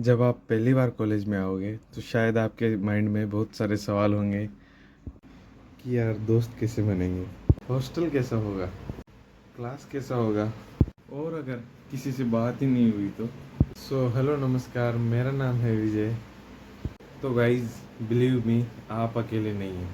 जब आप पहली बार कॉलेज में आओगे तो शायद आपके माइंड में बहुत सारे सवाल होंगे कि यार दोस्त कैसे बनेंगे, हॉस्टल कैसा होगा, क्लास कैसा होगा, और अगर किसी से बात ही नहीं हुई तो। हेलो नमस्कार, मेरा नाम है विजय। तो गाइज, बिलीव मी, आप अकेले नहीं हैं।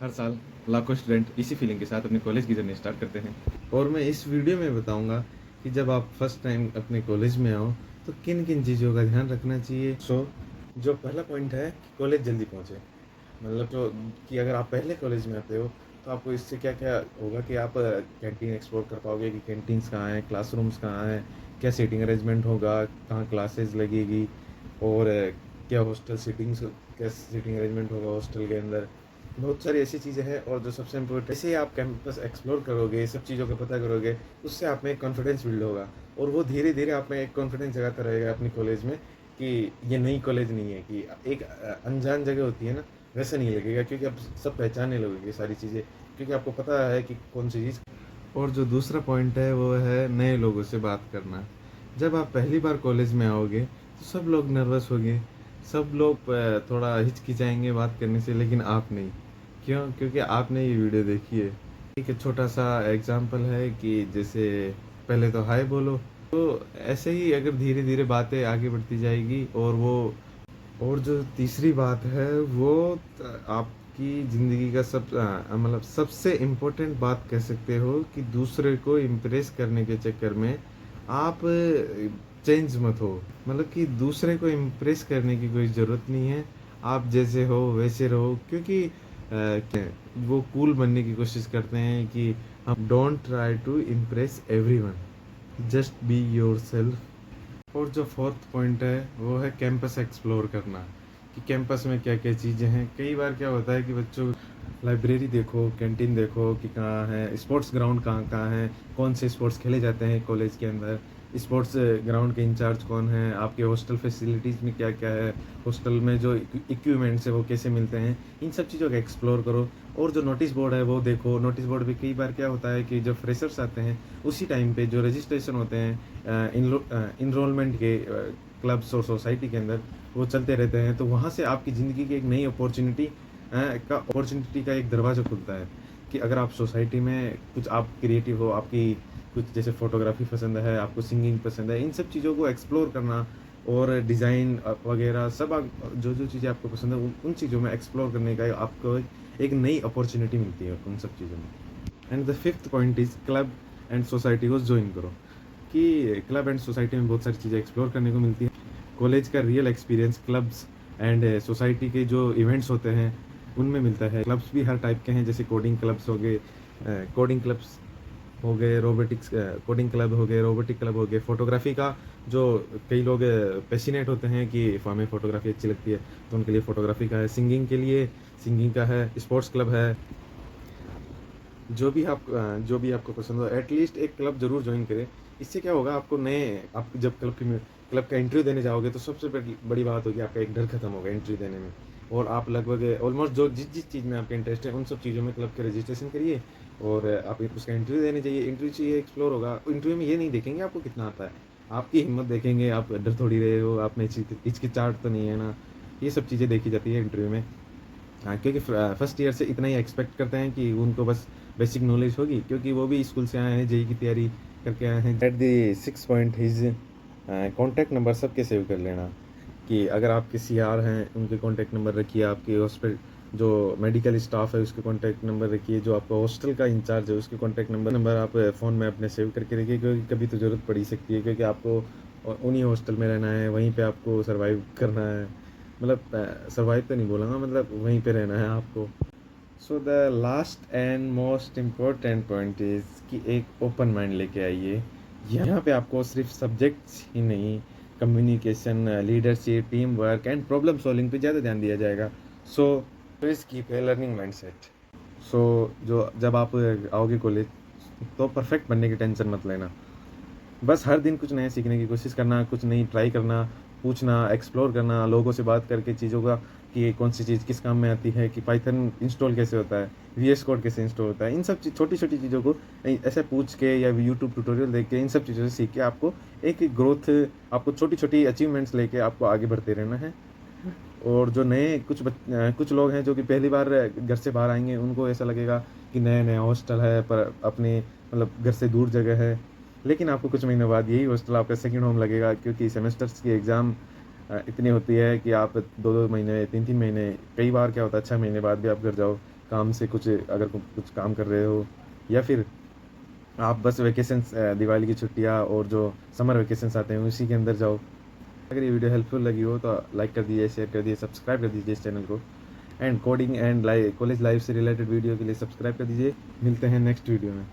हर साल लाखों स्टूडेंट इसी फीलिंग के साथ अपनी कॉलेज की जर्नी स्टार्ट करते हैं, और मैं इस वीडियो में बताऊंगा कि जब आप फर्स्ट टाइम अपने कॉलेज में आओ तो किन किन चीज़ों का ध्यान रखना चाहिए। जो पहला पॉइंट है कि कॉलेज जल्दी पहुंचे। मतलब जो कि अगर आप पहले कॉलेज में आते हो तो आपको इससे क्या क्या होगा कि आप कैंटीन एक्सप्लोर कर पाओगे कि कैंटीन्स कहाँ हैं, क्लासरूम्स कहाँ हैं, क्या सीटिंग अरेंजमेंट होगा, कहाँ क्लासेस लगेगी, और क्या हॉस्टल सीटिंग्स, क्या सीटिंग अरेंजमेंट होगा हॉस्टल के अंदर। बहुत सारी ऐसी चीज़ें हैं। और जो सबसे इम्पोर्टेंट, जैसे ही आप कैंपस एक्सप्लोर करोगे, ये सब चीज़ों का पता करोगे, उससे आप में एक कॉन्फिडेंस बिल्ड होगा, और वो धीरे धीरे आप में एक कॉन्फिडेंस जगाता रहेगा अपनी कॉलेज में कि ये नई कॉलेज नहीं है, कि एक अनजान जगह होती है ना, वैसा नहीं लगेगा, क्योंकि आप सब पहचानने लगोगे सारी चीज़ें, क्योंकि आपको पता है कि कौन सी चीज़। और जो दूसरा पॉइंट है वो है नए लोगों से बात करना। जब आप पहली बार कॉलेज में आओगे तो सब लोग नर्वस होंगे, सब लोग थोड़ा हिचकिचाएंगे बात करने से, लेकिन आप नहीं। क्यों? क्योंकि आपने ये वीडियो देखी है। एक छोटा सा एग्जांपल है कि जैसे पहले तो हाय बोलो, तो ऐसे ही अगर धीरे धीरे बातें आगे बढ़ती जाएगी। और जो तीसरी बात है वो आपकी ज़िंदगी का मतलब सबसे इम्पोर्टेंट बात कह सकते हो कि दूसरे को इम्प्रेस करने के चक्कर में आप चेंज मत हो। मतलब कि दूसरे को इम्प्रेस करने की कोई ज़रूरत नहीं है, आप जैसे हो वैसे रहो, क्योंकि वो कूल बनने की कोशिश करते हैं कि हम don't try to impress everyone, just be yourself. और जो फोर्थ पॉइंट है वो है कैंपस एक्सप्लोर करना, कि कैंपस में क्या क्या चीज़ें हैं। कई बार क्या होता है कि बच्चों, लाइब्रेरी देखो, कैंटीन देखो कि कहाँ है, स्पोर्ट्स ग्राउंड कहाँ कहाँ है, कौन से स्पोर्ट्स खेले जाते हैं कॉलेज के अंदर, स्पोर्ट्स ग्राउंड के इंचार्ज कौन है, आपके हॉस्टल फैसिलिटीज़ में क्या क्या है, हॉस्टल में जो इक्विपमेंट्स है वो कैसे मिलते हैं, इन सब चीज़ों का एक्सप्लोर करो। और जो नोटिस बोर्ड है वो देखो। नोटिस बोर्ड पे कई बार क्या होता है कि जब फ्रेशर्स आते हैं उसी टाइम पे जो रजिस्ट्रेशन होते हैं इनरोलमेंट के क्लब्स और सोसाइटी के अंदर, वो चलते रहते हैं, तो वहाँ से आपकी ज़िंदगी की एक नई अपॉर्चुनिटी का एक दरवाज़ा खुलता है। कि अगर आप सोसाइटी में कुछ, आप क्रिएटिव हो, आपकी कुछ जैसे फोटोग्राफी पसंद है, आपको सिंगिंग पसंद है, इन सब चीज़ों को एक्सप्लोर करना, और डिज़ाइन वगैरह सब जो जो चीज़ें आपको पसंद है उन चीज़ों में एक्सप्लोर करने का आपको एक नई अपॉर्चुनिटी मिलती है उन सब चीज़ों में। And the fifth point is club and society को ज्वाइन करो। कि क्लब एंड सोसाइटी में बहुत सारी चीज़ें एक्सप्लोर करने को मिलती है। कॉलेज का real experience clubs and society के जो इवेंट्स होते हैं उनमें मिलता है। क्लब्स भी हर टाइप के हैं, जैसे कोडिंग क्लब्स हो गए, कोडिंग क्लब्स हो गए, रोबोटिक्स कोडिंग क्लब हो गए, रोबोटिक क्लब हो गए, फोटोग्राफी का जो कई लोग पैशनेट होते हैं कि हमें फोटोग्राफी अच्छी लगती है, तो उनके लिए फोटोग्राफी का है। सिंगिंग के लिए सिंगिंग का है, स्पोर्ट्स क्लब है। जो भी आपको पसंद हो, एटलीस्ट एक क्लब जरूर ज्वाइन करें। इससे क्या होगा, आपको आप जब क्लब का इंटरव्यू देने जाओगे तो सबसे बड़ी बात होगी, आपका एक डर खत्म होगा इंटरव्यू देने में। और आप लगभग ऑलमोस्ट जो जिस जिस चीज़ में आपका इंटरेस्ट है उन सब चीज़ों में क्लब के रजिस्ट्रेशन करिए, और आप उसका इंटरव्यू देने जाइए। इंटरव्यू से ये एक्सप्लोर होगा। इंटरव्यू में ये नहीं देखेंगे आपको कितना आता है, आपकी हिम्मत देखेंगे, आप डर थोड़ी रहे हो, आप में हिचकिचाहट तो नहीं है ना। ये सब चीज़ें देखी जाती है इंटरव्यू में। हाँ, क्योंकि फर्स्ट ईयर से इतना ही एक्सपेक्ट करते हैं कि उनको बस बेसिक नॉलेज होगी, क्योंकि वो भी स्कूल से आए हैं, जेई की तैयारी करके आए हैं। At the six point his contact number सबके सेव कर लेना। कि अगर आप किसी आर हैं उनके कॉन्टैक्ट नंबर रखिए, आपके हॉस्पिटल जो मेडिकल स्टाफ है उसके कॉन्टैक्ट नंबर रखिए, जो आपका हॉस्टल का इंचार्ज है उसके कॉन्टैक्ट नंबर आप फ़ोन में अपने सेव करके रखिए, क्योंकि कभी तो ज़रूरत पड़ ही सकती है, क्योंकि आपको उन्हीं हॉस्टल में रहना है, वहीं पे आपको सर्वाइव करना है। मतलब सर्वाइव तो नहीं बोलूँगा, मतलब वहीं पे रहना है आपको। So the last and most important point is कि एक ओपन माइंड लेके आइए। यहाँ पे आपको सिर्फ सब्जेक्ट्स ही नहीं, communication, leadership, team work and problem solving पे ज़्यादा ध्यान दिया जाएगा। So please keep a learning mindset. So जो जब आप आओगे कॉलेज तो परफेक्ट बनने की टेंशन मत लेना। बस हर दिन कुछ नया सीखने की कोशिश करना, कुछ नई ट्राई करना, पूछना, एक्सप्लोर करना, लोगों से बात करके चीज़ों का कि कौन सी चीज़ किस काम में आती है, कि पाइथन इंस्टॉल कैसे होता है, वीएस कोड कैसे इंस्टॉल होता है, इन सब छोटी छोटी चीज़ों को ऐसे पूछ के या यूट्यूब ट्यूटोरियल देख के इन सब चीज़ों से सीख के आपको एक ग्रोथ, आपको छोटी छोटी अचीवमेंट्स लेके आपको आगे बढ़ते रहना है। और जो नए कुछ लोग हैं जो कि पहली बार घर से बाहर आएंगे, उनको ऐसा लगेगा कि नया नया हॉस्टल है पर अपने मतलब घर से दूर जगह है, लेकिन आपको कुछ महीनों बाद यही हॉस्टल आपका सेकंड होम लगेगा, क्योंकि सेमेस्टर्स की एग्ज़ाम इतनी होती है कि आप 2-2 महीने 3-3 महीने, कई बार क्या होता है 6 महीने बाद भी आप घर जाओ काम से, कुछ अगर कुछ काम कर रहे हो, या फिर आप बस वेकेशंस, दिवाली की छुट्टियाँ और जो समर वेकेशंस आते हैं उसी के अंदर जाओ। अगर ये वीडियो हेल्पफुल लगी हो तो लाइक कर दीजिए, शेयर कर दीजिए, सब्सक्राइब कर दीजिए इस चैनल को। And coding and college life से रिलेटेड वीडियो के लिए सब्सक्राइब कर दीजिए। मिलते हैं नेक्स्ट वीडियो में।